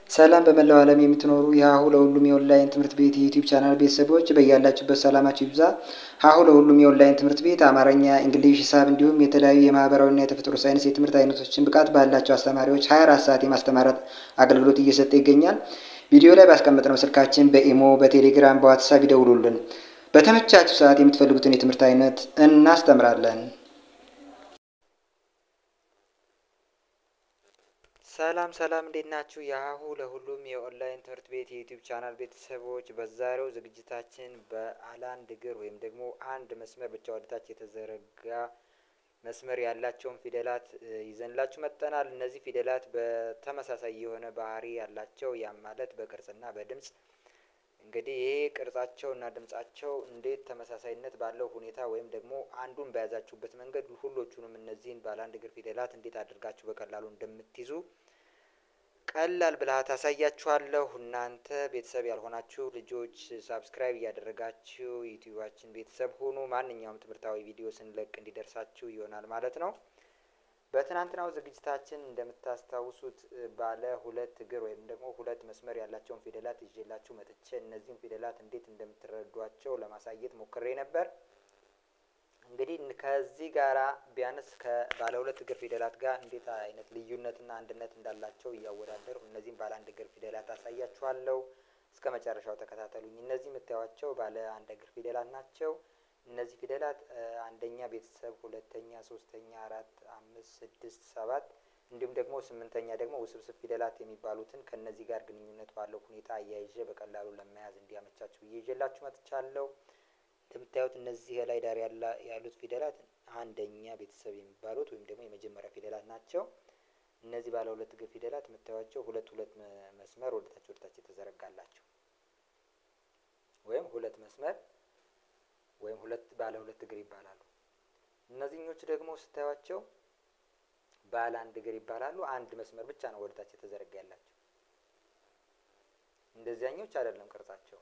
ሰላም በመላው ዓለም የምትኖሩ የሀሁ ለሁሉም የኦንላይን ትምህርት ቤት የዩቲዩብ ቻናል ቤተሰቦች በያላችሁበት ሰላማችሁ ይብዛ። ሀሁ ለሁሉም የኦንላይን ትምህርት ቤት አማርኛ፣ እንግሊዝ፣ ሂሳብ እንዲሁም የተለያዩ የማህበራዊና የተፈጥሮ ሳይንስ የትምህርት አይነቶችን ብቃት ባላቸው አስተማሪዎች 24 ሰዓት የማስተማር አገልግሎት እየሰጠ ይገኛል። ቪዲዮ ላይ ባስቀመጥነው ስልካችን በኢሞ፣ በቴሌግራም፣ በዋትሳፕ ይደውሉልን። በተመቻችሁ ሰዓት የምትፈልጉትን የትምህርት አይነት እናስተምራለን። ሰላም እንዴት ናችሁ? የሀሁ ለሁሉም የኦንላይን ትምህርት ቤት የዩቲዩብ ቻናል ቤተሰቦች በዛሬው ዝግጅታችን በአንድ እግር ወይም ደግሞ አንድ መስመር ብቻ ወደታች የተዘረጋ መስመር ያላቸውን ፊደላት ይዘንላችሁ መጥተናል። እነዚህ ፊደላት በተመሳሳይ የሆነ ባህሪ ያላቸው ያም ማለት በቅርጽና በድምጽ እንግዲህ ይሄ ቅርጻቸውና ድምጻቸው እንዴት ተመሳሳይነት ባለው ሁኔታ ወይም ደግሞ አንዱን በያዛችሁበት መንገድ ሁሎቹንም እነዚህን ባለ አንድ እግር ፊደላት እንዴት አድርጋችሁ በቀላሉ እንደምትይዙ ቀላል ብልሃት አሳያችኋለሁ። እናንተ ቤተሰብ ያልሆናችሁ ልጆች ሳብስክራይብ እያደረጋችሁ ዩቲዩባችን ቤተሰብ ሁኑ። ማንኛውም ትምህርታዊ ቪዲዮ ስንለቅ እንዲደርሳችሁ ይሆናል ማለት ነው። በትናንትናው ዝግጅታችን እንደምታስታውሱት ባለ ሁለት እግር ወይም ደግሞ ሁለት መስመር ያላቸውን ፊደላት ይዤላችሁ መጥቼ እነዚህን ፊደላት እንዴት እንደምትረዷቸው ለማሳየት ሞክሬ ነበር። እንግዲህ ከዚህ ጋራ ቢያንስ ከባለ ሁለት እግር ፊደላት ጋር እንዴት አይነት ልዩነትና አንድነት እንዳላቸው እያወዳደርኩ እነዚህን ባለ አንድ እግር ፊደላት አሳያችኋለሁ። እስከ መጨረሻው ተከታተሉኝ። እነዚህ የምታዩቸው ባለ አንድ እግር ፊደላት ናቸው። እነዚህ ፊደላት አንደኛ ቤተሰብ፣ ሁለተኛ፣ ሶስተኛ፣ አራት፣ አምስት፣ ስድስት፣ ሰባት እንዲሁም ደግሞ ስምንተኛ ደግሞ ውስብስብ ፊደላት የሚባሉትን ከነዚህ ጋር ግንኙነት ባለው ሁኔታ አያይዤ በቀላሉ ለመያዝ እንዲያመቻችሁ ይዤላችሁ መጥቻለሁ። እንደምታዩት እነዚህ ላይ ዳር ያሉት ፊደላት አንደኛ ቤተሰብ የሚባሉት ወይም ደግሞ የመጀመሪያ ፊደላት ናቸው። እነዚህ ባለ ሁለት እግር ፊደላት የምታዩቸው ሁለት መስመር ወደታች የተዘረጋላቸው ወይም ሁለት መስመር ወይም ባለ ሁለት እግር ይባላሉ። እነዚህኞቹ ደግሞ ስታዩቸው ባለ አንድ እግር ይባላሉ። አንድ መስመር ብቻ ነው ወደታች የተዘረጋ ያላቸው። እንደዚያኞች አይደለም ቅርጻቸው።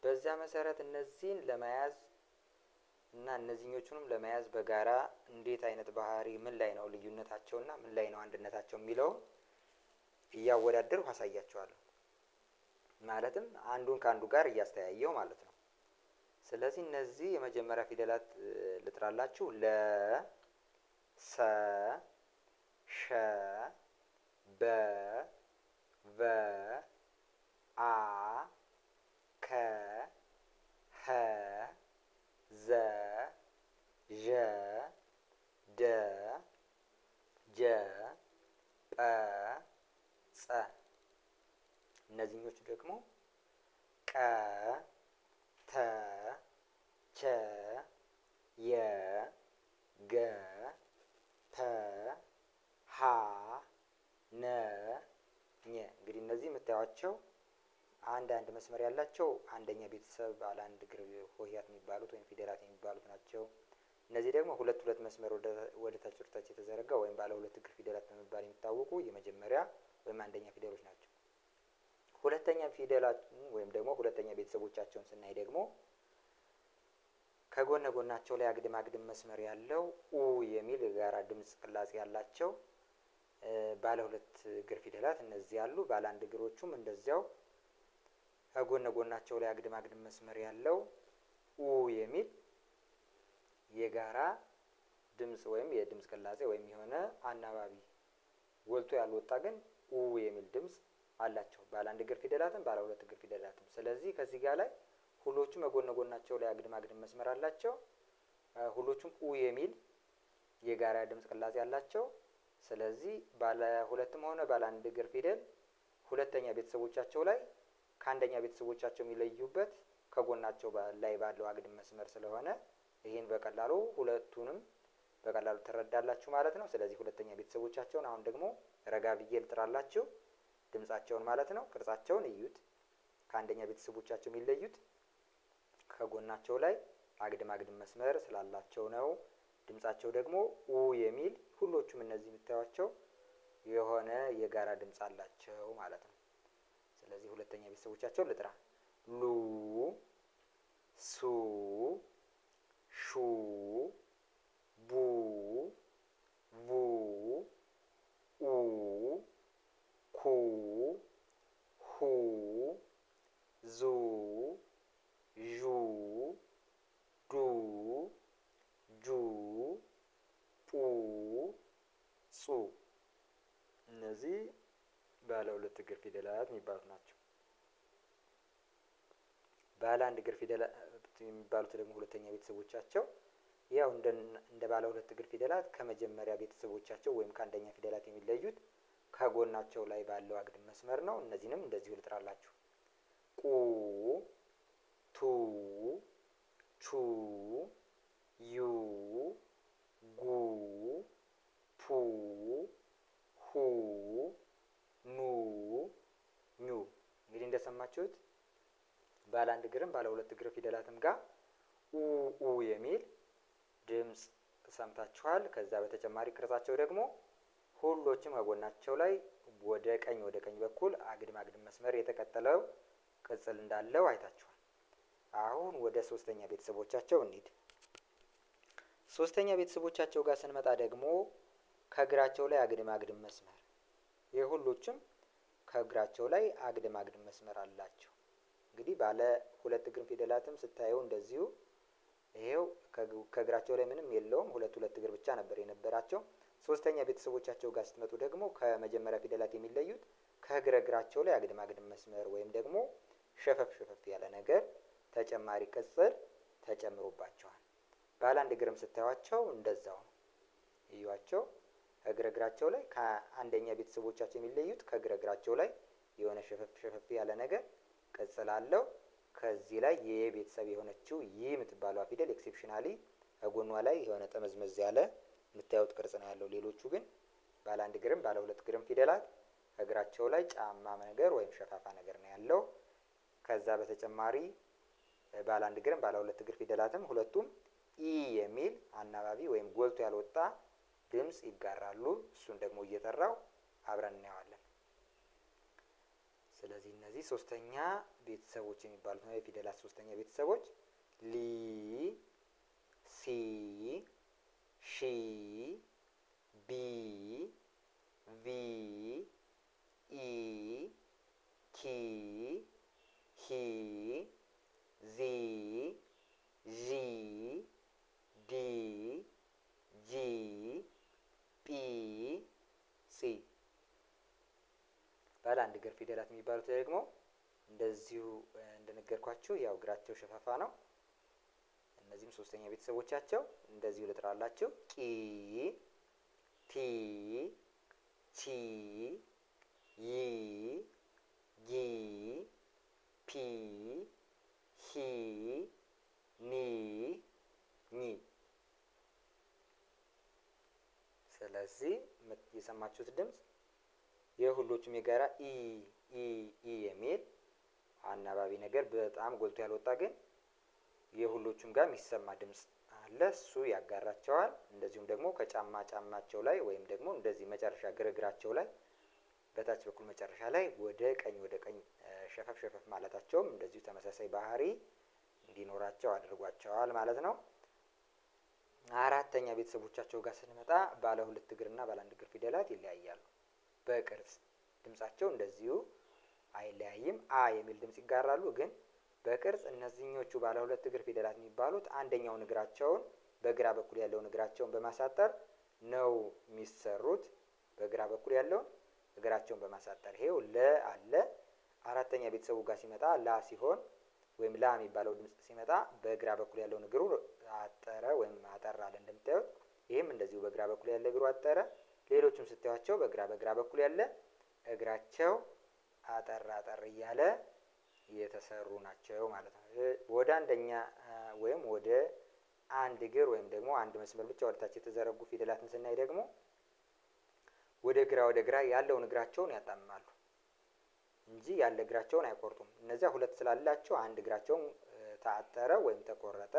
በዛ መሰረት እነዚህን ለመያዝ እና እነዚህኞቹንም ለመያዝ በጋራ እንዴት አይነት ባህሪ ምን ላይ ነው ልዩነታቸውና ምን ላይ ነው አንድነታቸው የሚለው እያወዳደርኩ አሳያችኋለሁ። ማለትም አንዱን ከአንዱ ጋር እያስተያየው ማለት ነው። ስለዚህ እነዚህ የመጀመሪያ ፊደላት ልጥራላችሁ። ለ፣ ሰ፣ ሸ፣ በ፣ ቨ፣ አ፣ ከ፣ ሀ፣ ዘ፣ ዠ፣ ደ፣ ጀ፣ ጰ፣ ጸ። እነዚህኞቹ ደግሞ ቀ፣ ተ፣ ቸ፣ የ፣ ገ፣ ፐ፣ ሀ፣ ነ፣ ኘ። እንግዲህ እነዚህ የምታዩቸው አንድ መስመር ያላቸው አንደኛ ቤተሰብ ባለ አንድ እግር ሆሄያት የሚባሉት ወይም ፊደላት የሚባሉት ናቸው። እነዚህ ደግሞ ሁለት መስመር ወደ ታች የተዘረጋ ወይም ባለ ሁለት እግር ፊደላት በመባል የሚታወቁ የመጀመሪያ ወይም አንደኛ ፊደሎች ናቸው። ሁለተኛ ፊደላት ወይም ደግሞ ሁለተኛ ቤተሰቦቻቸውን ስናይ ደግሞ ከጎናቸው ላይ አግድም መስመር ያለው ኡ የሚል የጋራ ድምጽ ቅላጼ ያላቸው ባለ ሁለት እግር ፊደላት እነዚህ ያሉ። ባለ አንድ እግሮቹም እንደዚያው ከጎናቸው ላይ አግድም መስመር ያለው ኡ የሚል የጋራ ድምጽ ወይም የድምጽ ቅላጼ ወይም የሆነ አናባቢ ጎልቶ ያልወጣ ግን ኡ የሚል ድምጽ አላቸው ባለ አንድ እግር ፊደላትም ባለ ሁለት እግር ፊደላትም። ስለዚህ ከዚህ ጋር ላይ ሁሎቹም ከጎናቸው ላይ አግድም መስመር አላቸው። ሁሎቹም ኡ የሚል የጋራ ድምጽ ቅላጼ አላቸው። ስለዚህ ባለ ሁለትም ሆነ ባለ አንድ እግር ፊደል ሁለተኛ ቤተሰቦቻቸው ላይ ከአንደኛ ቤተሰቦቻቸው የሚለዩበት ከጎናቸው ላይ ባለው አግድም መስመር ስለሆነ ይሄን በቀላሉ ሁለቱንም በቀላሉ ትረዳላችሁ ማለት ነው። ስለዚህ ሁለተኛ ቤተሰቦቻቸውን አሁን ደግሞ ረጋ ብዬ ልጥራላችሁ ድምጻቸውን ማለት ነው። ቅርጻቸውን እዩት። ከአንደኛ ቤተሰቦቻቸው የሚለዩት ከጎናቸው ላይ አግድም መስመር ስላላቸው ነው። ድምጻቸው ደግሞ ኡ የሚል ሁሎቹም እነዚህ የምታዩቸው የሆነ የጋራ ድምጽ አላቸው ማለት ነው። ስለዚህ ሁለተኛ ቤተሰቦቻቸውን ልጥራ። ሉ፣ ሱ፣ ሹ፣ ቡ፣ 五 እነዚህ ባለ ሁለት እግር ፊደላት የሚባሉት ናቸው። ባለ አንድ እግር ፊደላት የሚባሉት ደግሞ ሁለተኛ ቤተሰቦቻቸው ያው እንደ ባለ ሁለት እግር ፊደላት ከመጀመሪያ ቤተሰቦቻቸው ወይም ከአንደኛ ፊደላት የሚለዩት ከጎናቸው ላይ ባለው አግድም መስመር ነው። እነዚህንም እንደዚሁ ልጥራላችሁ። ቁ፣ ቱ፣ ቹ፣ ዩ፣ ጉ፣ ፑ፣ ሁ፣ ኑ፣ ኙ። እንግዲህ እንደሰማችሁት ባለ አንድ እግርም ባለ ሁለት እግር ፊደላትም ጋር ኡ የሚል ድምፅ ሰምታችኋል። ከዛ በተጨማሪ ቅርጻቸው ደግሞ ሁሎችም ከጎናቸው ላይ ወደ ቀኝ በኩል አግድም መስመር የተቀጠለው ቅጽል እንዳለው አይታችኋል። አሁን ወደ ሶስተኛ ቤተሰቦቻቸው እንሂድ። ሶስተኛ ቤተሰቦቻቸው ጋር ስንመጣ ደግሞ ከእግራቸው ላይ አግድም መስመር የሁሎችም ከእግራቸው ላይ አግድም መስመር አላቸው። እንግዲህ ባለ ሁለት እግር ፊደላትም ስታየው እንደዚሁ ይሄው ከእግራቸው ላይ ምንም የለውም፣ ሁለት እግር ብቻ ነበር የነበራቸው። ሶስተኛ ቤተሰቦቻቸው ጋር ስትመጡ ደግሞ ከመጀመሪያ ፊደላት የሚለዩት ከእግራቸው ላይ አግድም መስመር ወይም ደግሞ ሸፈፍ ያለ ነገር ተጨማሪ ቅጽል ተጨምሮባቸዋል። ባለ አንድ እግርም ስታዩቸው እንደዛው ነው። እዩዋቸው። እግራቸው ላይ ከአንደኛ ቤተሰቦቻቸው የሚለዩት ከእግራቸው ላይ የሆነ ሸፈፍ ያለ ነገር ቅጽል አለው። ከዚህ ላይ የቤተሰብ የሆነችው ይ የምትባለው ፊደል ኤክሴፕሽናሊ ከጎኗ ላይ የሆነ ጠመዝመዝ ያለ የምታዩት ቅርጽ ነው ያለው። ሌሎቹ ግን ባለ አንድ እግርም ባለ ሁለት እግርም ፊደላት እግራቸው ላይ ጫማ ነገር ወይም ሸፋፋ ነገር ነው ያለው። ከዛ በተጨማሪ ባለ አንድ እግርም ባለ ሁለት እግር ፊደላትም ሁለቱም ኢ የሚል አናባቢ ወይም ጎልቶ ያልወጣ ድምፅ ይጋራሉ። እሱን ደግሞ እየጠራው አብረን እናየዋለን። ስለዚህ እነዚህ ሶስተኛ ቤተሰቦች የሚባሉት ነው የፊደላት ሶስተኛ ቤተሰቦች ሊ፣ ሲ፣ ሺ፣ ቢ፣ ቪ፣ ኢ፣ ኪ፣ ሂ፣ ዚ፣ ዢ፣ ዲ፣ ጂ፣ ጲ፣ ጺ። ባለ አንድ እግር ፊደላት የሚባሉት ደግሞ እንደዚሁ እንደነገርኳችሁ ያው እግራቸው ሸፋፋ ነው። እነዚህም ሶስተኛ ቤተሰቦቻቸው እንደዚሁ ልጥራላችሁ። ቂ፣ ቲ፣ ቺ፣ ይ፣ ጊ፣ ፒ፣ ሂ፣ ኒ፣ ኝ። ስለዚህ የሰማችሁት ድምፅ የሁሎቹም የጋራ ኢ የሚል አናባቢ ነገር በጣም ጎልቶ ያልወጣ ግን የሁሎቹም ጋር የሚሰማ ድምፅ አለ። እሱ ያጋራቸዋል። እንደዚሁም ደግሞ ከጫማቸው ላይ ወይም ደግሞ እንደዚህ መጨረሻ ግርግራቸው ላይ በታች በኩል መጨረሻ ላይ ወደ ቀኝ ሸፈፍ ማለታቸውም እንደዚሁ ተመሳሳይ ባህሪ እንዲኖራቸው አድርጓቸዋል ማለት ነው። አራተኛ ቤተሰቦቻቸው ጋር ስንመጣ ባለ ሁለት እግርና ባለ አንድ እግር ፊደላት ይለያያሉ። በቅርጽ ድምጻቸው እንደዚሁ አይለያይም። አ የሚል ድምጽ ይጋራሉ። ግን በቅርጽ እነዚህኞቹ ባለ ሁለት እግር ፊደላት የሚባሉት አንደኛውን እግራቸውን በግራ በኩል ያለውን እግራቸውን በማሳጠር ነው የሚሰሩት። በግራ በኩል ያለውን እግራቸውን በማሳጠር ይሄው ለ አለ። አራተኛ ቤተሰቡ ጋር ሲመጣ ላ ሲሆን ወይም ላ የሚባለው ድምጽ ሲመጣ በግራ በኩል ያለውን እግሩ አጠረ ወይም አጠራ አለ እንደምታዩት። ይሄም እንደዚሁ በግራ በኩል ያለ እግሩ አጠረ። ሌሎችም ስታዩቸው በግራ በኩል ያለ እግራቸው አጠር እያለ የተሰሩ ናቸው ማለት ነው። ወደ አንደኛ ወይም ወደ አንድ እግር ወይም ደግሞ አንድ መስመር ብቻ ወደታች የተዘረጉ ፊደላትን ስናይ ደግሞ ወደ ግራ ያለውን እግራቸውን ያጣምማሉ እንጂ ያለ እግራቸውን አይቆርጡም። እነዚያ ሁለት ስላላቸው አንድ እግራቸውን ታጠረ ወይም ተቆረጠ።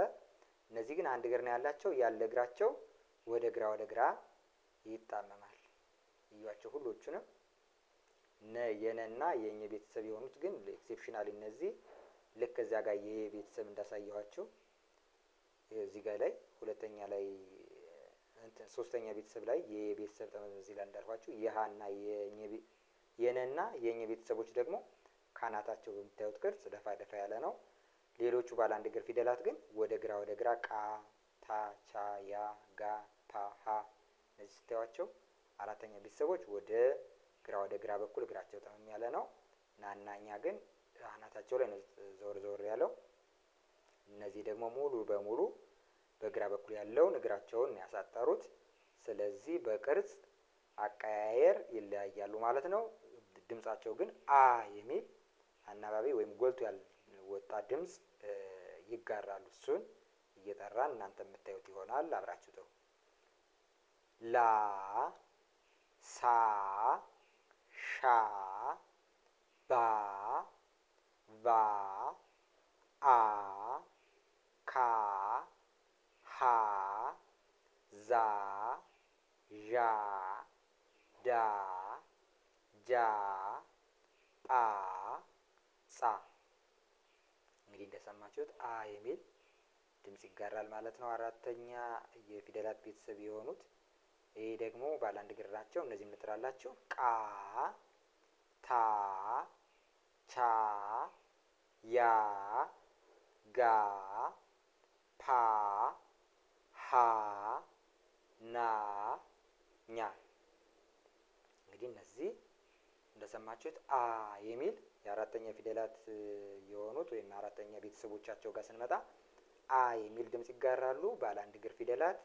እነዚህ ግን አንድ እግር ነው ያላቸው፣ ያለ እግራቸው ወደ ግራ ይጣመማል። እዩዋቸው ሁሎቹንም የነና የኘ ቤተሰብ የሆኑት ግን ኤክሴፕሽናሊ እነዚህ ልክ እዚያ ጋር የቤተሰብ እንዳሳየኋቸው እዚህ ጋር ላይ ሁለተኛ ላይ ሶስተኛ ቤተሰብ ላይ የቤተሰብ ተመሳሳይ ላይ እንዳልኳችሁ የሃና የነና የኘ ቤተሰቦች ደግሞ ካናታቸው በምታዩት ቅርጽ ደፋ ያለ ነው። ሌሎቹ ባለ አንድ እግር ፊደላት ግን ወደ ግራ ቃ፣ ታ፣ ቻ፣ ያ፣ ጋ፣ ፓ፣ ሀ እነዚህ ስታዩዋቸው አራተኛ ቤተሰቦች ወደ ግራ ወደ ግራ በኩል እግራቸው ጠመም ያለ ነው። ናናኛ ግን አናታቸው ላይ ነው ዞር ዞር ያለው። እነዚህ ደግሞ ሙሉ በሙሉ በግራ በኩል ያለውን እግራቸውን ያሳጠሩት። ስለዚህ በቅርጽ አቀያየር ይለያያሉ ማለት ነው። ድምጻቸው ግን አ የሚል አናባቢ ወይም ጎልቶ ያልወጣ ድምጽ ይጋራሉ። እሱን እየጠራን እናንተ የምታዩት ይሆናል። አብራችሁ ጥሩ። ላ ሳ ሻ ባ ቫ አ ካ ሀ ዛ ዣ ዳ ጃ ጳ ጻ። እንግዲህ እንደሰማችሁት አ የሚል ድምጽ ይጋራል ማለት ነው። አራተኛ የፊደላት ቤተሰብ የሆኑት ይሄ ደግሞ ባለ አንድ እግር ናቸው። እነዚህ ምን ትላላችሁ? ቃ ታ ቻ ያ ጋ ፓ ሀ ና ኛ። እንግዲህ እነዚህ እንደሰማችሁት አ የሚል የአራተኛ ፊደላት የሆኑት ወይም አራተኛ ቤተሰቦቻቸው ጋር ስንመጣ አ የሚል ድምጽ ይጋራሉ። ባለ አንድ እግር ፊደላት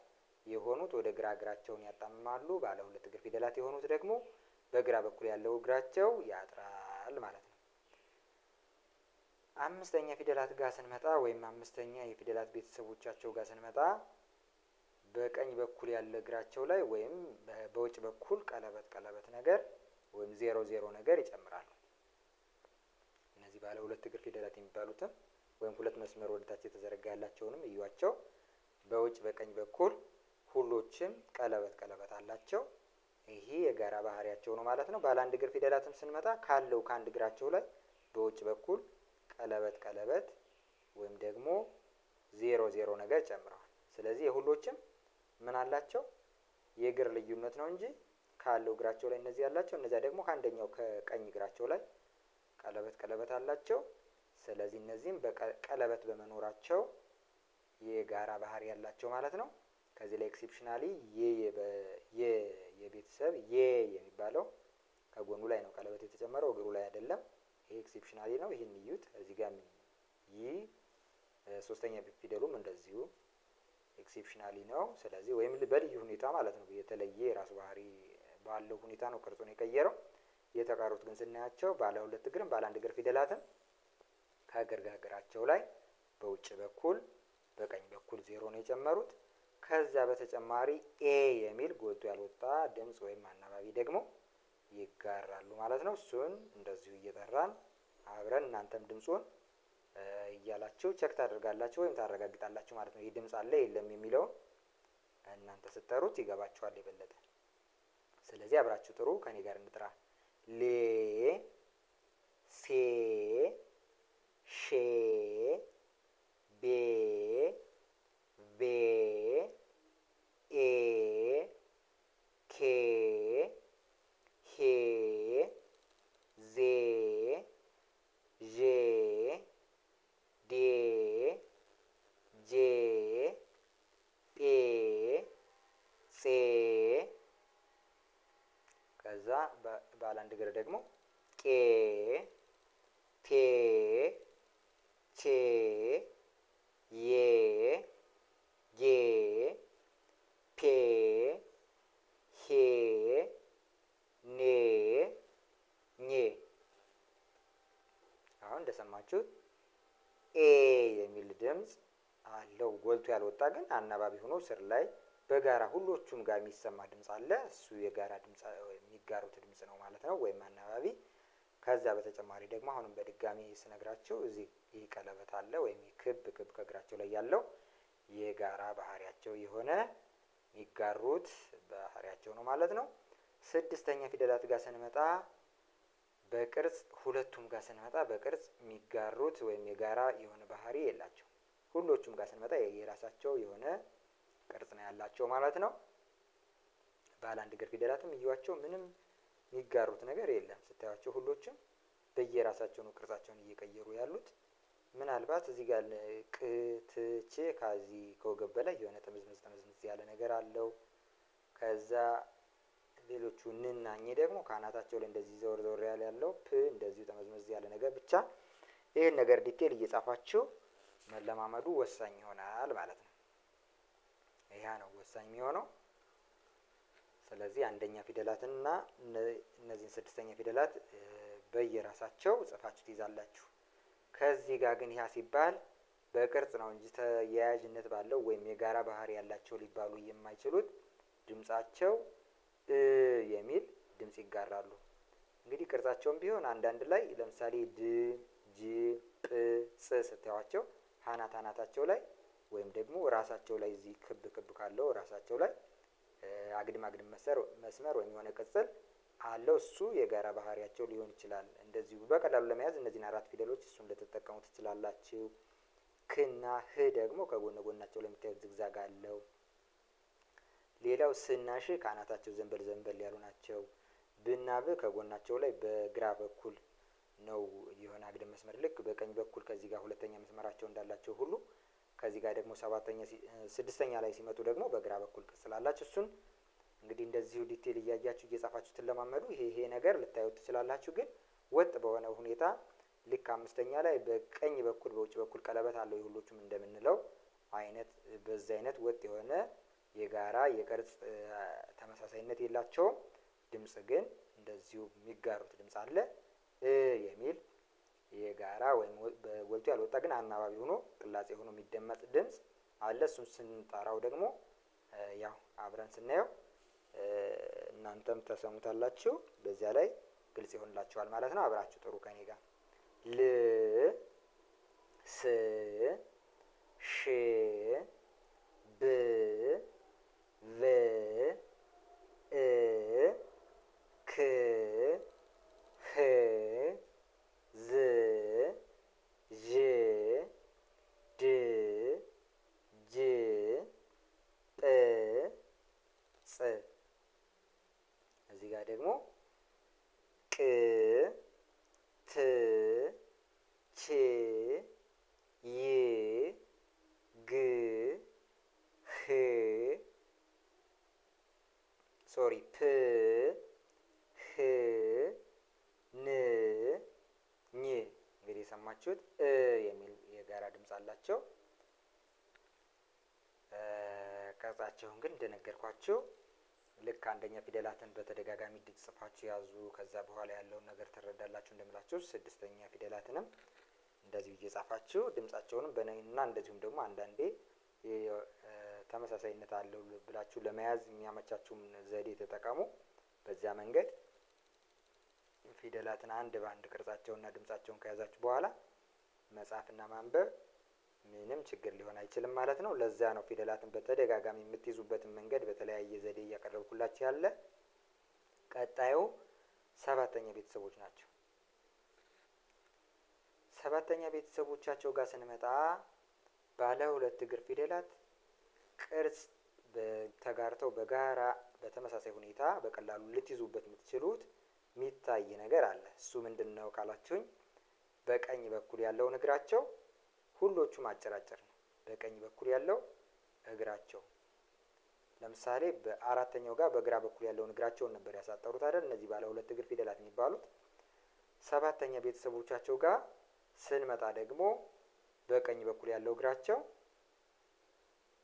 የሆኑት ወደ ግራ እግራቸውን ያጣምማሉ። ባለ ሁለት እግር ፊደላት የሆኑት ደግሞ በግራ በኩል ያለው እግራቸው ያጥራል ማለት ነው። አምስተኛ ፊደላት ጋር ስንመጣ ወይም አምስተኛ የፊደላት ቤተሰቦቻቸው ጋር ስንመጣ በቀኝ በኩል ያለ እግራቸው ላይ ወይም በውጭ በኩል ቀለበት ነገር ወይም ዜሮ ነገር ይጨምራሉ። እነዚህ ባለ ሁለት እግር ፊደላት የሚባሉትም ወይም ሁለት መስመር ወደታች የተዘረጋ ያላቸውንም እዩዋቸው። በውጭ በቀኝ በኩል ሁሎችም ቀለበት አላቸው። ይሄ የጋራ ባህሪያቸው ነው ማለት ነው። ባለ አንድ እግር ፊደላትም ስንመጣ ካለው ከአንድ እግራቸው ላይ በውጭ በኩል ቀለበት ወይም ደግሞ ዜሮ ነገር ጨምረዋል። ስለዚህ የሁሎችም ምን አላቸው? የእግር ልዩነት ነው እንጂ ካለው እግራቸው ላይ እነዚህ ያላቸው፣ እነዚያ ደግሞ ከአንደኛው ከቀኝ እግራቸው ላይ ቀለበት አላቸው። ስለዚህ እነዚህም በቀለበት በመኖራቸው የጋራ ባህሪ ያላቸው ማለት ነው። ከዚህ ላይ ኤክሴፕሽናሊ የቤተሰብ የሚባለው ከጎኑ ላይ ነው ቀለበት የተጨመረው፣ እግሩ ላይ አይደለም። ይሄ ኤክሴፕሽናሊ ነው። ይሄን እዩት። እዚህ ጋር ሶስተኛ ፊደሉም እንደዚሁ ኤክሴፕሽናሊ ነው። ስለዚህ ወይም በልዩ ሁኔታ ማለት ነው፣ የተለየ የራሱ ባህሪ ባለው ሁኔታ ነው ቅርጹን የቀየረው። የተቀሩት ግን ስናያቸው ባለ ሁለት እግርም ባለ አንድ እግር ፊደላትም ከእግራቸው ላይ በውጭ በኩል በቀኝ በኩል ዜሮ ነው የጨመሩት። ከዛ በተጨማሪ ኤ የሚል ጎልቶ ያልወጣ ድምጽ ወይም አናባቢ ደግሞ ይጋራሉ ማለት ነው። እሱን እንደዚሁ እየጠራን አብረን እናንተም ድምጹን እያላችሁ ቼክ ታደርጋላችሁ ወይም ታረጋግጣላችሁ ማለት ነው። ይህ ድምጽ አለ የለም የሚለውን እናንተ ስትጠሩት ይገባችኋል የበለጠ። ስለዚህ አብራችሁ ጥሩ። ከኔ ጋር እንጥራ። ሌ ሴ ሼ ቤ ቤ ኤ ኬ ሄ ዜ ዤ ዴ ጄ ጴ ጼ። ከዛ ባለ አንድ እግር ደግሞ ቄ ቴ ቼ ዬ ጌ ፔ ሄ ኔ ኜ። አሁን እንደሰማችሁት ኤ የሚል ድምጽ አለው ጎልቶ ያልወጣ ግን አናባቢ ሆኖ ስር ላይ በጋራ ሁሎቹም ጋር የሚሰማ ድምጽ አለ። እሱ የጋራ ድምጽ የሚጋሩት ድምጽ ነው ማለት ነው ወይም አናባቢ። ከዛ በተጨማሪ ደግሞ አሁንም በድጋሚ ስነግራችሁ እዚህ ይህ ቀለበት አለ ወይም ክብ ከእግራቸው ላይ ያለው የጋራ ባህሪያቸው የሆነ የሚጋሩት ባህሪያቸው ነው ማለት ነው። ስድስተኛ ፊደላት ጋር ስንመጣ በቅርጽ ሁለቱም ጋር ስንመጣ በቅርጽ የሚጋሩት ወይም የጋራ የሆነ ባህሪ የላቸው። ሁሎቹም ጋር ስንመጣ የራሳቸው የሆነ ቅርጽ ነው ያላቸው ማለት ነው። ባለ አንድ እግር ፊደላትም እዩዋቸው፣ ምንም የሚጋሩት ነገር የለም። ስታዩዋቸው ሁሎችም በየራሳቸው ነው ቅርጻቸውን እየቀየሩ ያሉት። ምናልባት እዚህ ጋር ቅትቼ ከዚህ ከወገብ በላይ የሆነ ጥምዝምዝ ያለ ነገር አለው። ከዛ ሌሎቹ ንና ኝ ደግሞ ካናታቸው ላይ እንደዚህ ዘወር ዘወር ያለው ፕ እንደዚሁ ተመዝመዝ ያለ ነገር ብቻ ይሄን ነገር ዲቴል እየጻፋችሁ መለማመዱ ወሳኝ ይሆናል ማለት ነው። ይሄ ነው ወሳኝ የሚሆነው። ስለዚህ አንደኛ ፊደላትና እነዚህን ስድስተኛ ፊደላት በየራሳቸው ጽፋችሁ ትይዛላችሁ። ከዚህ ጋር ግን ያ ሲባል በቅርጽ ነው እንጂ ተያያዥነት ባለው ወይም የጋራ ባህሪ ያላቸው ሊባሉ የማይችሉት ድምጻቸው የሚል ድምጽ ይጋራሉ። እንግዲህ ቅርጻቸውም ቢሆን አንዳንድ ላይ ለምሳሌ ድ ጅ ጵ ጽ ስታዩዋቸው አናታቸው ላይ ወይም ደግሞ ራሳቸው ላይ እዚህ ክብ ክብ ካለው ራሳቸው ላይ አግድም መስመር ወይም የሆነ ቅጽል አለው። እሱ የጋራ ባህሪያቸው ሊሆን ይችላል። እንደዚሁ በቀላሉ ለመያዝ እነዚህን አራት ፊደሎች እሱን ልትጠቀሙ ትችላላችሁ። ክና ህ ደግሞ ከጎነ ጎናቸው ላይ የምታዩት ዝግዛግ አለው። ሌላው ስና ሽ ከአናታቸው ዘንበል ያሉ ናቸው። ብና ብ ከጎናቸው ላይ በግራ በኩል ነው የሆነ አግድም መስመር ልክ በቀኝ በኩል ከዚህ ጋር ሁለተኛ መስመራቸው እንዳላቸው ሁሉ ከዚህ ጋር ደግሞ ስድስተኛ ላይ ሲመጡ ደግሞ በግራ በኩል ቅጽል አላቸው። እሱን እንግዲህ እንደዚሁ ዲቴል እያያችሁ እየጻፋችሁ ትለማመዱ ይሄ ነገር ልታዩት ትችላላችሁ። ግን ወጥ በሆነ ሁኔታ ልክ አምስተኛ ላይ በቀኝ በኩል በውጭ በኩል ቀለበት አለው የሁሎቹም እንደምንለው አይነት በዚህ አይነት ወጥ የሆነ የጋራ የቅርጽ ተመሳሳይነት የላቸውም። ድምጽ ግን እንደዚሁ የሚጋሩት ድምጽ አለ። የሚል የጋራ ወይም ጎልቶ ያልወጣ ግን አናባቢ ሆኖ ቅላጼ ሆኖ የሚደመጥ ድምጽ አለ። እሱን ስንጠራው ደግሞ ያው አብረን ስናየው እናንተም ተሰሙታላችሁ። በዚያ ላይ ግልጽ ይሆንላችኋል ማለት ነው። አብራችሁ ጥሩ ከኔ ጋር ል ስ ሽ ብ ቭ እ ክ ህ ዝ ዥ ድ ጅ ጵ ጽ። እዚህ ጋር ደግሞ ቅ ት ች ይ ግ ህ ፕ ህ ን ኝ። እንግዲህ የሰማችሁት የሚል የጋራ ድምጽ አላቸው። ቅርጻቸውን ግን እንደነገርኳችሁ ልክ አንደኛ ፊደላትን በተደጋጋሚ ጽፋችሁ ያዙ። ከዛ በኋላ ያለውን ነገር ትረዳላችሁ እንደምላችሁ። ስድስተኛ ፊደላትንም እንደዚሁ እየጻፋችሁ ድምጻቸውንም በነኝና እንደዚሁም ደግሞ አንዳንዴ ተመሳሳይነት አለው ብላችሁ ለመያዝ የሚያመቻችሁን ዘዴ ተጠቀሙ። በዚያ መንገድ ፊደላትን አንድ ባንድ ቅርጻቸውንና ድምጻቸውን ከያዛችሁ በኋላ መጻፍና ማንበብ ምንም ችግር ሊሆን አይችልም ማለት ነው። ለዛ ነው ፊደላትን በተደጋጋሚ የምትይዙበትን መንገድ በተለያየ ዘዴ እያቀረብኩላችሁ ያለ። ቀጣዩ ሰባተኛ ቤተሰቦች ናቸው። ሰባተኛ ቤተሰቦቻቸው ጋር ስንመጣ ባለ ሁለት እግር ፊደላት ቅርጽ ተጋርተው በጋራ በተመሳሳይ ሁኔታ በቀላሉ ልትይዙበት የምትችሉት የሚታይ ነገር አለ። እሱ ምንድነው ካላችሁኝ በቀኝ በኩል ያለውን እግራቸው ሁሎቹም አጭራጭር ነው። በቀኝ በኩል ያለው እግራቸው ለምሳሌ በአራተኛው ጋር በግራ በኩል ያለውን እግራቸውን ነበር ያሳጠሩት አይደል? እነዚህ ባለ ሁለት እግር ፊደላት የሚባሉት። ሰባተኛ ቤተሰቦቻቸው ጋር ስንመጣ ደግሞ በቀኝ በኩል ያለው እግራቸው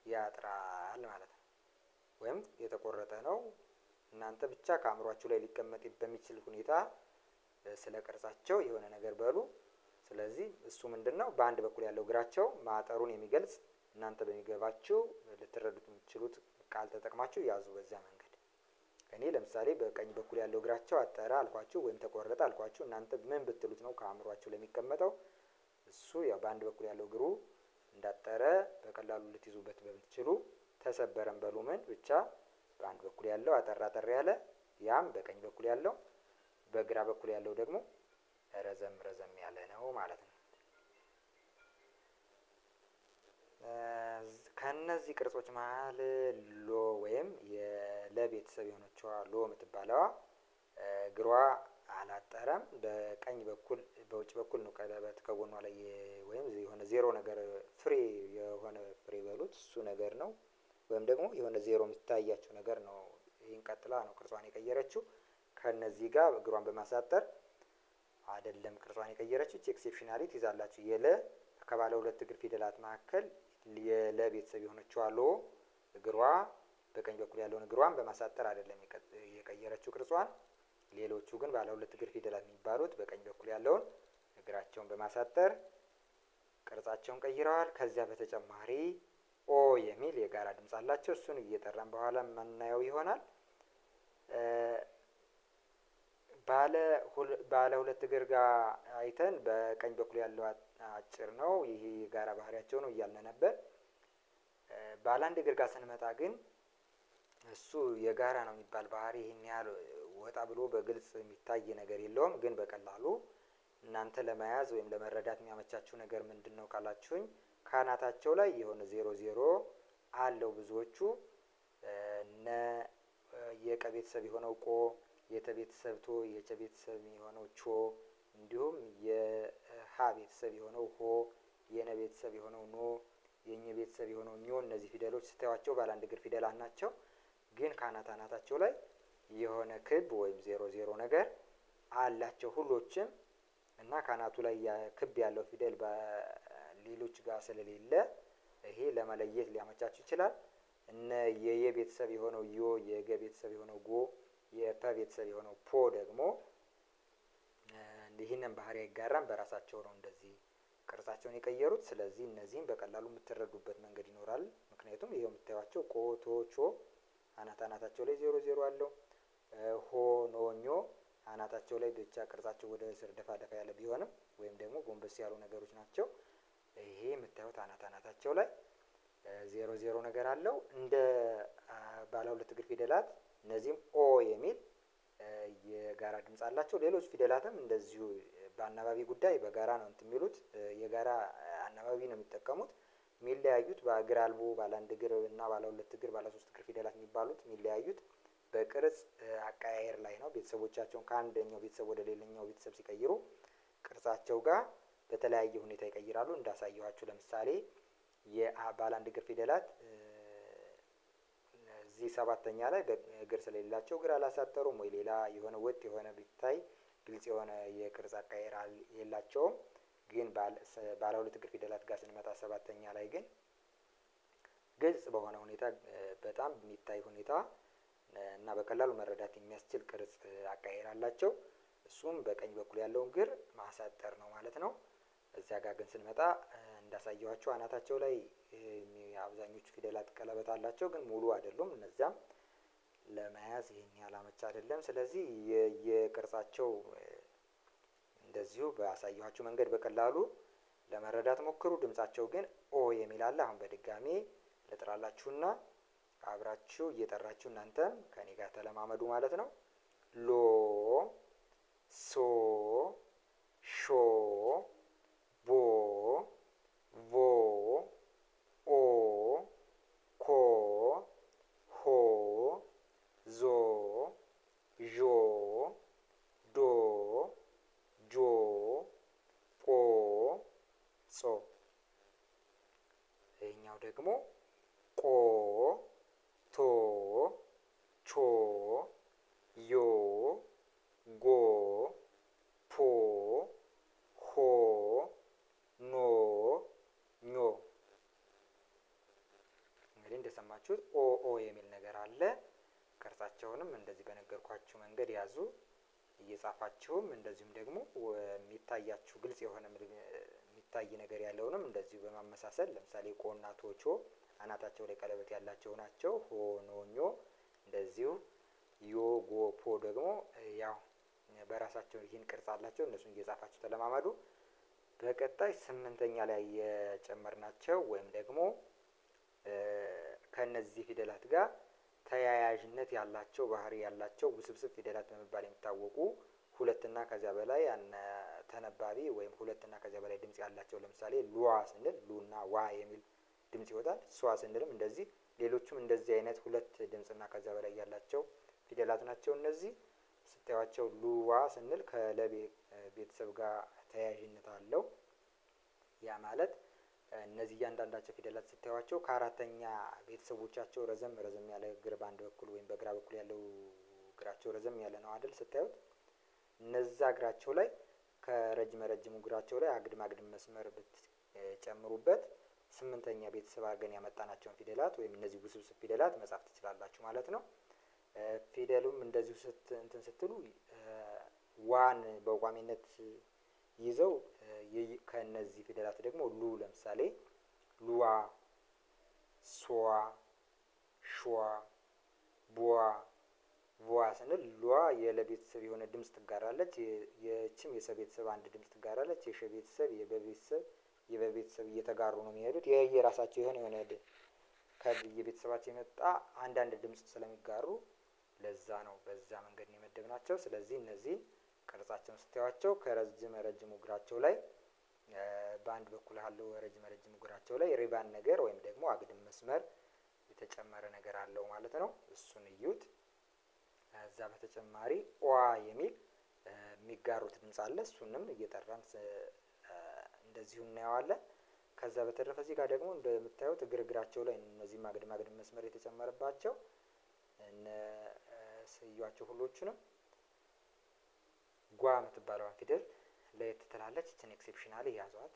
ያጥራል ማለት ነው፣ ወይም የተቆረጠ ነው። እናንተ ብቻ ከአእምሯችሁ ላይ ሊቀመጥ በሚችል ሁኔታ ስለ ቅርጻቸው የሆነ ነገር በሉ። ስለዚህ እሱ ምንድነው በአንድ በኩል ያለው እግራቸው ማጠሩን የሚገልጽ እናንተ በሚገባችሁ ልትረዱት የምትችሉት ቃል ተጠቅማችሁ ያዙ። በዛ መንገድ እኔ ለምሳሌ በቀኝ በኩል ያለው እግራቸው አጠረ አልኳችሁ ወይም ተቆረጠ አልኳችሁ። እናንተ ምን ብትሉት ነው ከአእምሯችሁ ላይ የሚቀመጠው? እሱ ያው በአንድ በኩል ያለው እግሩ እንዳጠረ በቀላሉ ልትይዙበት በምትችሉ ተሰበረን በሉ ምን ብቻ በአንድ በኩል ያለው አጠር ያለ ያም በቀኝ በኩል ያለው፣ በግራ በኩል ያለው ደግሞ ረዘም ያለ ነው ማለት ነው። ከነዚህ ቅርጾች መሀል ሎ ወይም የለ ቤተሰብ የሆነችዋ ሎ የምትባለዋ እግሯ አላጠረም። በቀኝ በኩል በውጭ በኩል ነው ቀለበት ከጎኗ ላይ ወይም የሆነ ዜሮ ነገር ፍሬ የሆነ ፍሬ በሉት እሱ ነገር ነው። ወይም ደግሞ የሆነ ዜሮ የሚታያቸው ነገር ነው ይህን ቀጥላ ነው ቅርጿን የቀየረችው። ከነዚህ ጋር እግሯን በማሳጠር አይደለም ቅርጿን የቀየረችው። ኤክሴፕሽናሊ ትይዛላችሁ። የለ ከባለ ሁለት እግር ፊደላት መካከል የለ ቤተሰብ የሆነችው ሎ እግሯ በቀኝ በኩል ያለውን እግሯን በማሳጠር አይደለም የቀየረችው ቅርጿን። ሌሎቹ ግን ባለ ሁለት እግር ፊደላት የሚባሉት በቀኝ በኩል ያለውን እግራቸውን በማሳጠር ቅርጻቸውን ቀይረዋል። ከዚያ በተጨማሪ ኦ የሚል የጋራ ድምጽ አላቸው። እሱን እየጠራን በኋላ የምናየው ይሆናል። ባለ ሁለት እግር ጋር አይተን በቀኝ በኩል ያለው አጭር ነው፣ ይሄ የጋራ ባህሪያቸው ነው እያልን ነበር። ባለ አንድ እግር ጋር ስንመጣ ግን እሱ የጋራ ነው የሚባል ባህሪ ይሄን ያህል ወጣ ብሎ በግልጽ የሚታይ ነገር የለውም። ግን በቀላሉ እናንተ ለመያዝ ወይም ለመረዳት የሚያመቻችሁ ነገር ምንድነው ካላችሁኝ ካናታቸው ላይ የሆነ 00 አለው። ብዙዎቹ የቀ ቤተሰብ የሆነው ቆ፣ የተ ቤተሰብ ቶ፣ የጨ ቤተሰብ የሆነው ቾ፣ እንዲሁም የሀ ቤተሰብ የሆነው ሆ፣ የነ ቤተሰብ የሆነው ኖ፣ የኘ ቤተሰብ የሆነው ኞ። እነዚህ ፊደሎች ስታዩዋቸው ባለ አንድ እግር ፊደላት ናቸው። ግን ካናታቸው ላይ የሆነ ክብ ወይም 00 ነገር አላቸው ሁሎችም። እና ካናቱ ላይ ክብ ያለው ፊደል በሌሎች ጋር ስለሌለ ይሄ ለመለየት ሊያመቻችሁ ይችላል። እነ የየ ቤተሰብ የሆነው ዮ፣ የገ ቤተሰብ የሆነው ጎ፣ የፐ ቤተሰብ የሆነው ፖ ደግሞ ይህንን ባህሪ አይጋራም። በራሳቸው ነው እንደዚህ ቅርጻቸውን የቀየሩት። ስለዚህ እነዚህን በቀላሉ የምትረዱበት መንገድ ይኖራል። ምክንያቱም ይሄው የምታዩዋቸው ቆ፣ ቶ፣ ቾ አናታቸው ላይ 00 አለው። ሆ፣ ኖ፣ ኞ አናታቸው ላይ ብቻ ቅርጻቸው ወደ ስር ደፋ ያለ ቢሆንም ወይም ደግሞ ጎንበስ ያሉ ነገሮች ናቸው። ይሄ የምታዩት አናታቸው ላይ 00 ነገር አለው። እንደ ባለ ሁለት እግር ፊደላት እነዚህም ኦ የሚል የጋራ ድምጽ አላቸው። ሌሎች ፊደላትም እንደዚሁ በአናባቢ ጉዳይ በጋራ ነው የሚሉት፣ የጋራ አናባቢ ነው የሚጠቀሙት። የሚለያዩት በእግር አልቦ ባለ አንድ እግር እና ባለ ሁለት እግር ባለ ሶስት እግር ፊደላት የሚባሉት የሚለያዩት በቅርጽ አቀያየር ላይ ነው። ቤተሰቦቻቸውን ከአንደኛው ቤተሰብ ወደ ሌላኛው ቤተሰብ ሲቀይሩ ቅርጻቸው ጋር በተለያየ ሁኔታ ይቀይራሉ። እንዳሳየኋችሁ ለምሳሌ የባለ አንድ እግር ፊደላት እዚህ ሰባተኛ ላይ እግር ስለሌላቸው እግር አላሳጠሩም ወይ ሌላ የሆነ ወጥ የሆነ ቢታይ ግልጽ የሆነ የቅርጽ አቀያየር የላቸውም። ግን ባለ ሁለት እግር ፊደላት ጋር ስንመጣ ሰባተኛ ላይ ግን ግልጽ በሆነ ሁኔታ በጣም የሚታይ ሁኔታ እና በቀላሉ መረዳት የሚያስችል ቅርጽ አቀያየር አላቸው። እሱም በቀኝ በኩል ያለውን እግር ማሳጠር ነው ማለት ነው። እዚያ ጋር ግን ስንመጣ እንዳሳየኋቸው አናታቸው ላይ አብዛኞቹ ፊደላት ቀለበት አላቸው፣ ግን ሙሉ አይደሉም። እነዚያም ለመያዝ ይሄን ያህል አመቺ አይደለም። ስለዚህ የቅርጻቸው እንደዚሁ ባሳየኋችሁ መንገድ በቀላሉ ለመረዳት ሞክሩ። ድምጻቸው ግን ኦ የሚል አለ። አሁን በድጋሚ ልጥራላችሁና አብራችሁ እየጠራችሁ እናንተም ከኔ ጋር ተለማመዱ ማለት ነው። ሎ፣ ሶ፣ ሾ፣ ቦ፣ ቮ፣ ኦ፣ ኮ፣ ሆ፣ ዞ፣ ዦ፣ ዶ፣ ጆ፣ ጶ፣ ጾ። ይሄኛው ደግሞ ቆ፣ ቶ፣ ቾ፣ ዮ፣ ጎ፣ ፖ፣ ሆ፣ ኖ፣ ኞ። እንግዲህ እንደሰማችሁት ኦ የሚል ነገር አለ። ቅርጻቸውንም እንደዚህ በነገርኳችሁ መንገድ ያዙ። እየጻፋችሁም እንደዚሁም ደግሞ የሚታያችሁ ግልጽ የሆነ የሚታይ ነገር ያለውንም እንደዚሁ በማመሳሰል ለምሳሌ ቆና ቶቾ አናታቸው ላይ ቀለበት ያላቸው ናቸው። ሆ፣ ኖ፣ ኞ እንደዚሁ። ዮ፣ ጎ፣ ፖ ደግሞ ያው በራሳቸው ይህን ቅርጽ አላቸው። እነሱን እየጻፋችሁ ተለማመዱ። በቀጣይ ስምንተኛ ላይ የጨመርናቸው ወይም ደግሞ ከነዚህ ፊደላት ጋር ተያያዥነት ያላቸው ባህሪ ያላቸው ውስብስብ ፊደላት በመባል የሚታወቁ ሁለትና ከዚያ በላይ ተነባቢ ወይም ሁለትና ከዚያ በላይ ድምጽ ያላቸው ለምሳሌ ሉዋ ስንል ሉና ዋ የሚል ድምጽ ይወጣል። ሷ ስንልም እንደዚህ። ሌሎችም እንደዚህ አይነት ሁለት ድምጽና ከዚያ በላይ ያላቸው ፊደላት ናቸው። እነዚህ ስታዩዋቸው ሉዋ ስንል ከለ ቤተሰብ ጋር ተያያዥነት አለው። ያ ማለት እነዚህ እያንዳንዳቸው ፊደላት ስታዩዋቸው ከአራተኛ ቤተሰቦቻቸው ረዘም ያለ እግር በአንድ በኩል ወይም በግራ በኩል ያለው እግራቸው ረዘም ያለ ነው አይደል ስታዩት። እነዛ እግራቸው ላይ ከረጅም እግራቸው ላይ አግድም መስመር ብትጨምሩበት ስምንተኛ ቤተሰብ አድርገን ያመጣናቸውን ፊደላት ወይም እነዚህ ውስብስብ ፊደላት መጻፍ ትችላላችሁ ማለት ነው። ፊደሉም እንደዚሁ እንትን ስትሉ ዋን በቋሚነት ይዘው ከነዚህ ፊደላት ደግሞ ሉ ለምሳሌ ሉዋ፣ ሷ፣ ሿ፣ ቧ፣ ቧ ስንል ሉዋ የለ ቤተሰብ የሆነ ድምጽ ትጋራለች። የችም የሰ ቤተሰብ አንድ ድምጽ ትጋራለች። የሸ ቤተሰብ የበ ቤተሰብ እየተጋሩ ነው የሚሄዱት። የራሳቸው የሆነ ከየቤተሰባቸው የመጣ አንዳንድ ድምጽ ስለሚጋሩ ለዛ ነው በዛ መንገድ ነው የመደብናቸው። ስለዚህ እነዚህ ቅርጻቸውን ስታዩዋቸው ከረጅም እግራቸው ላይ በአንድ በኩል ያለው ረጅም እግራቸው ላይ ሪባን ነገር ወይም ደግሞ አግድም መስመር የተጨመረ ነገር አለው ማለት ነው። እሱን እዩት። እዛ በተጨማሪ ኦ የሚል የሚጋሩት ድምጽ አለ። እሱንም እየጠራን እንደዚሁ እናየዋለን። ከዛ በተረፈ እዚህ ጋር ደግሞ እንደምታዩት እግራቸው ላይ እነዚህ አግድም መስመር የተጨመረባቸው እዩዋቸው ሁሎቹንም። ጓ የምትባለውን ፊደል ለየት ትላለች። እችን ኤክሴፕሽናሊ ያዟት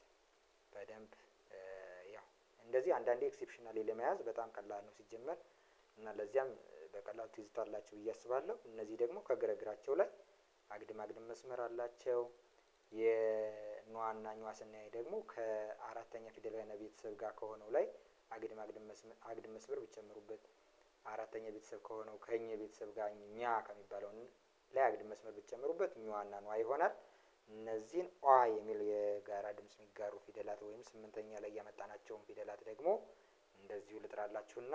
በደንብ። ያው እንደዚህ አንዳንዴ ኤክሴፕሽናሊ ለመያዝ በጣም ቀላል ነው ሲጀመር እና ለዚያም በቀላሉ ትይዙታላችሁ ብዬ አስባለሁ። እነዚህ ደግሞ ከእግራቸው ላይ አግድም መስመር አላቸው። የኗና ኟ ስናይ ደግሞ ከአራተኛ ፊደል ጋር ቤተሰብ ጋር ከሆነው ላይ አግድም መስመር ብትጨምሩበት አራተኛ ቤተሰብ ከሆነው ከኘ ቤተሰብ ጋር ኛ ከሚባለው ላይ አግድም መስመር ብትጨምሩበት ኟና ኗ ይሆናል። እነዚህን ኦ የሚል የጋራ ድምጽ የሚጋሩ ፊደላት ወይም ስምንተኛ ላይ ያመጣናቸውን ፊደላት ደግሞ እንደዚሁ ልጥራላችሁና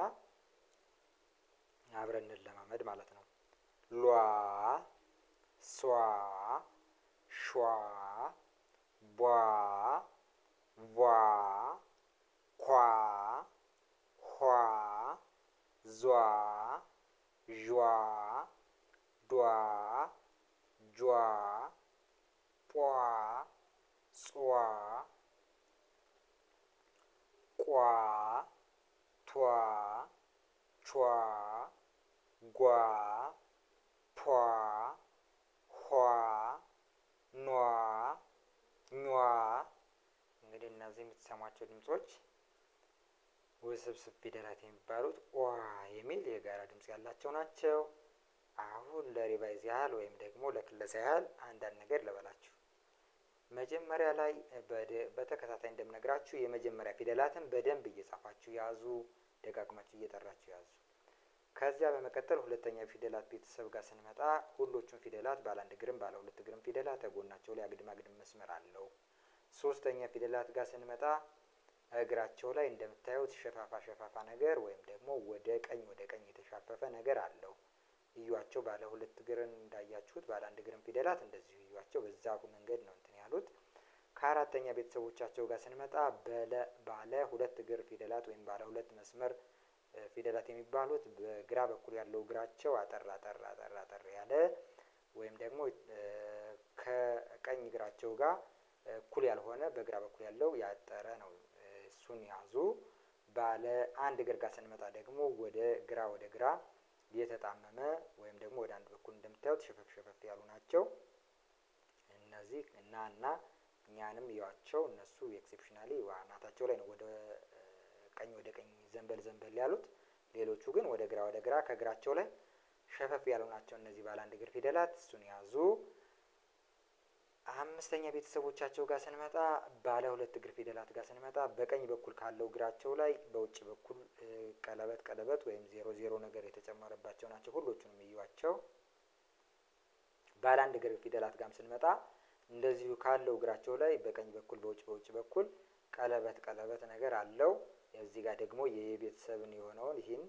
አብረን እንለማመድ ማለት ነው። ሏ፣ ሷ፣ ሿ፣ ቧ፣ ቧ፣ ኳ፣ ኋ፣ ዟ፣ ዧ፣ ዷ፣ ጇ፣ ጧ፣ ጿ፣ ቋ፣ ቷ፣ ቿ፣ ጓ፣ ፖ፣ ኋ፣ ኗ፣ ኟ። እንግዲህ እነዚህ የምትሰሟቸው ድምጾች ውስብስብ ፊደላት የሚባሉት ኦ የሚል የጋራ ድምጽ ያላቸው ናቸው። አሁን ለሪቫይዝ ያህል ወይም ደግሞ ለክለሳ ያህል አንዳንድ ነገር ልበላችሁ። መጀመሪያ ላይ በተከታታይ እንደምነግራችሁ የመጀመሪያ ፊደላትን በደንብ እየጻፋችሁ ያዙ፣ ደጋግማችሁ እየጠራችሁ ያዙ። ከዚያ በመቀጠል ሁለተኛ ፊደላት ቤተሰብ ጋር ስንመጣ ሁሎቹም ፊደላት ባለ አንድ እግርም ባለ ሁለት እግርም ፊደላት ከጎናቸው ላይ አግድም መስመር አለው። ሶስተኛ ፊደላት ጋር ስንመጣ እግራቸው ላይ እንደምታዩት ሸፋፋ ነገር ወይም ደግሞ ወደ ቀኝ የተሻፈፈ ነገር አለው። እዩዋቸው። ባለ ሁለት እግርን እንዳያችሁት ባለ አንድ እግርም ፊደላት እንደዚሁ እዩዋቸው። በዛ መንገድ ነው እንትን ያሉት። ከአራተኛ ቤተሰቦቻቸው ጋር ስንመጣ ባለ ሁለት እግር ፊደላት ወይም ባለ ሁለት መስመር ፊደላት የሚባሉት በግራ በኩል ያለው እግራቸው አጠር ያለ ወይም ደግሞ ከቀኝ እግራቸው ጋር እኩል ያልሆነ በግራ በኩል ያለው ያጠረ ነው። እሱን ያዙ። ባለ አንድ እግር ጋር ስንመጣ ደግሞ ወደ ግራ የተጣመመ ወይም ደግሞ ወደ አንድ በኩል እንደምታዩት ሸፈፍ ያሉ ናቸው። እነዚህ እና እኛንም እዩዋቸው። እነሱ ኤክሴፕሽናሊ ዋናታቸው ላይ ነው ወደ ቀኝ ዘንበል ያሉት። ሌሎቹ ግን ወደ ግራ ከእግራቸው ላይ ሸፈፍ ያሉ ናቸው። እነዚህ ባለ አንድ እግር ፊደላት እሱን ያዙ። አምስተኛ ቤተሰቦቻቸው ጋር ስንመጣ ባለ ሁለት እግር ፊደላት ጋር ስንመጣ በቀኝ በኩል ካለው እግራቸው ላይ በውጭ በኩል ቀለበት ወይም 00 ነገር የተጨመረባቸው ናቸው። ሁሎቹንም እዩዋቸው። ባለ አንድ እግር ፊደላት ጋርም ስንመጣ እንደዚሁ ካለው እግራቸው ላይ በቀኝ በኩል በውጭ በኩል ቀለበት ነገር አለው። እዚህ ጋር ደግሞ የቤተሰብን የሆነውን ይህን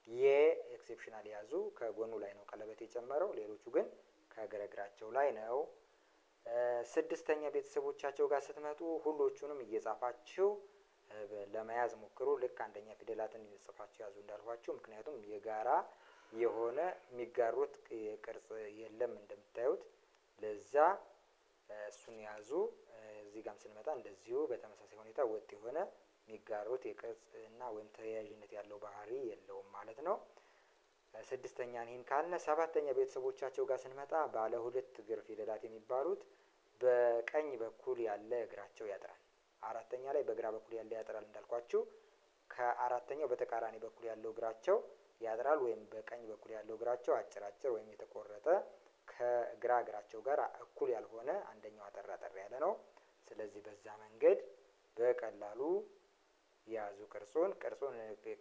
የኤክሴፕሽናል ያዙ። ከጎኑ ላይ ነው ቀለበት የጨመረው። ሌሎቹ ግን ከእግራቸው ላይ ነው። ስድስተኛ ቤተሰቦቻቸው ጋር ስትመጡ ሁሎቹንም እየጻፋችሁ ለመያዝ ሞክሩ። ልክ አንደኛ ፊደላትን እየጻፋችሁ ያዙ እንዳልኋችሁ። ምክንያቱም የጋራ የሆነ የሚጋሩት ቅርጽ የለም እንደምታዩት። ለዛ እሱን ያዙ። እዚህ ጋርም ስንመጣ እንደዚሁ በተመሳሳይ ሁኔታ ወጥ የሆነ የሚጋሩት የቅርጽ እና ወይም ተያያዥነት ያለው ባህሪ የለውም ማለት ነው። ስድስተኛ ይህን ካልነ ሰባተኛ ቤተሰቦቻቸው ጋር ስንመጣ ባለ ሁለት እግር ፊደላት የሚባሉት በቀኝ በኩል ያለ እግራቸው ያጥራል። አራተኛ ላይ በግራ በኩል ያለ ያጥራል እንዳልኳችሁ፣ ከአራተኛው በተቃራኒ በኩል ያለው እግራቸው ያጥራል ወይም በቀኝ በኩል ያለው እግራቸው አጭር ወይም የተቆረጠ፣ ከግራ እግራቸው ጋር እኩል ያልሆነ አንደኛው አጠር ያለ ነው። ስለዚህ በዛ መንገድ በቀላሉ ያዙ ቅርጹን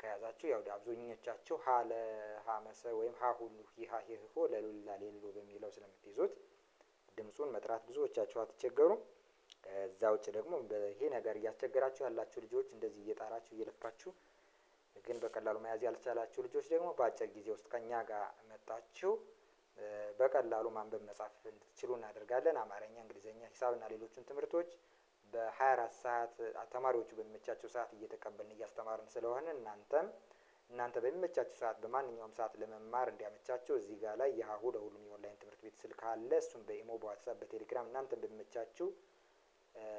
ከያዛችሁ ያው አብዛኞቻችሁ ሀ ለሀመሰ ወይም ሀ ሁሉ ሂሃ ሂሆ ለሉላ ሌሎ በሚለው ስለምትይዙት ድምጹን መጥራት ብዙዎቻችሁ አትቸገሩም። ከዛ ውጭ ደግሞ ይሄ ነገር እያስቸገራችሁ ያላችሁ ልጆች እንደዚህ እየጣራችሁ እየለፋችሁ ግን በቀላሉ መያዝ ያልቻላችሁ ልጆች ደግሞ በአጭር ጊዜ ውስጥ ከኛ ጋር መጣችሁ በቀላሉ ማንበብ መጻፍ እንድትችሉ እናደርጋለን። አማርኛ፣ እንግሊዘኛ፣ ሂሳብና ሌሎችን ትምህርቶች በ24 ሰዓት ተማሪዎቹ በሚመቻቸው ሰዓት እየተቀበልን እያስተማርን ስለሆነ እናንተ በሚመቻችሁ ሰዓት በማንኛውም ሰዓት ለመማር እንዲያመቻችሁ እዚህ ጋር ላይ የሀሁ ለሁሉም የኦንላይን ትምህርት ቤት ስልክ አለ። እሱም በኢሞ፣ በዋትስአፕ፣ በቴሌግራም እናንተ በሚመቻችሁ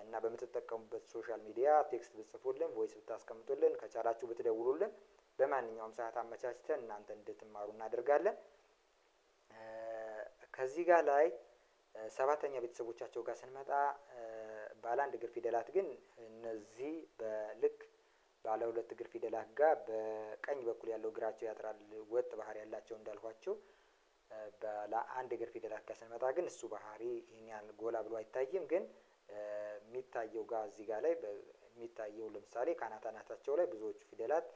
እና በምትጠቀሙበት ሶሻል ሚዲያ ቴክስት ብትጽፉልን፣ ቮይስ ብታስቀምጡልን፣ ከቻላችሁ ብትደውሉልን በማንኛውም ሰዓት አመቻችተን እናንተ እንድትማሩ እናደርጋለን። ከዚህ ጋር ላይ ሰባተኛ ቤተሰቦቻቸው ጋር ስንመጣ ባለ አንድ እግር ፊደላት ግን እነዚህ በልክ ባለ ሁለት እግር ፊደላት ጋር በቀኝ በኩል ያለው እግራቸው ያጥራል፣ ወጥ ባህሪ ያላቸው እንዳልኳቸው። ባለ አንድ እግር ፊደላት ጋር ስንመጣ ግን እሱ ባህሪ ይሄን ያህል ጎላ ብሎ አይታይም። ግን የሚታየው ጋር እዚህ ጋር ላይ የሚታየው ለምሳሌ ካናታናታቸው ላይ ብዙዎቹ ፊደላት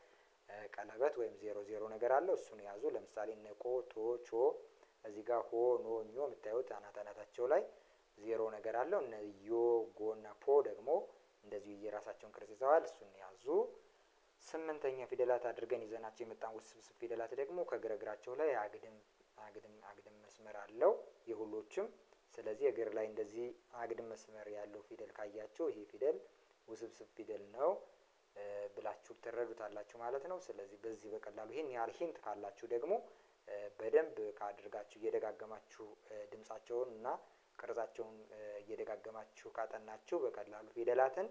ቀለበት ወይም 00 ነገር አለው። እሱን ያዙ። ለምሳሌ ነቆ፣ ቶ፣ ቾ እዚህ ጋር ሆ፣ ኖ፣ ኞ የምታዩት አናታናታቸው ላይ 0 ነገር አለው። እነ ዮ፣ ጎ እና ፖ ደግሞ እንደዚሁ የራሳቸውን ቅርጽ ይዘዋል። እሱን ያዙ። ስምንተኛ ፊደላት አድርገን ይዘናቸው የመጣን ውስብስብ ፊደላት ደግሞ ከግረግራቸው ላይ አግድም መስመር አለው የሁሎችም። ስለዚህ እግር ላይ እንደዚህ አግድም መስመር ያለው ፊደል ካያችሁ ይሄ ፊደል ውስብስብ ፊደል ነው ብላችሁ ትረዱታላችሁ ማለት ነው። ስለዚህ በዚህ በቀላሉ ይሄን ያህል ሂንት ካላችሁ ደግሞ በደንብ ካድርጋችሁ እየደጋገማችሁ ድምጻቸውን እና ቅርጻቸውን እየደጋገማችሁ ካጠናችሁ በቀላሉ ፊደላትን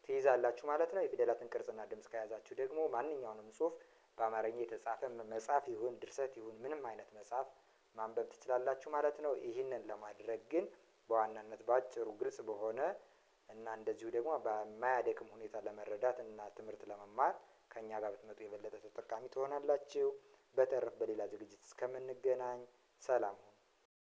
ትይዛላችሁ ማለት ነው። የፊደላትን ቅርጽና ድምጽ ከያዛችሁ ደግሞ ማንኛውንም ጽሁፍ በአማርኛ የተጻፈ መጽሐፍ ይሁን ድርሰት ይሁን ምንም አይነት መጽሐፍ ማንበብ ትችላላችሁ ማለት ነው። ይህንን ለማድረግ ግን በዋናነት ባጭሩ ግልጽ በሆነ እና እንደዚሁ ደግሞ በማያደክም ሁኔታ ለመረዳት እና ትምህርት ለመማር ከኛ ጋር ብትመጡ የበለጠ ተጠቃሚ ትሆናላችሁ። በተረፈ በሌላ ዝግጅት እስከምንገናኝ ሰላም።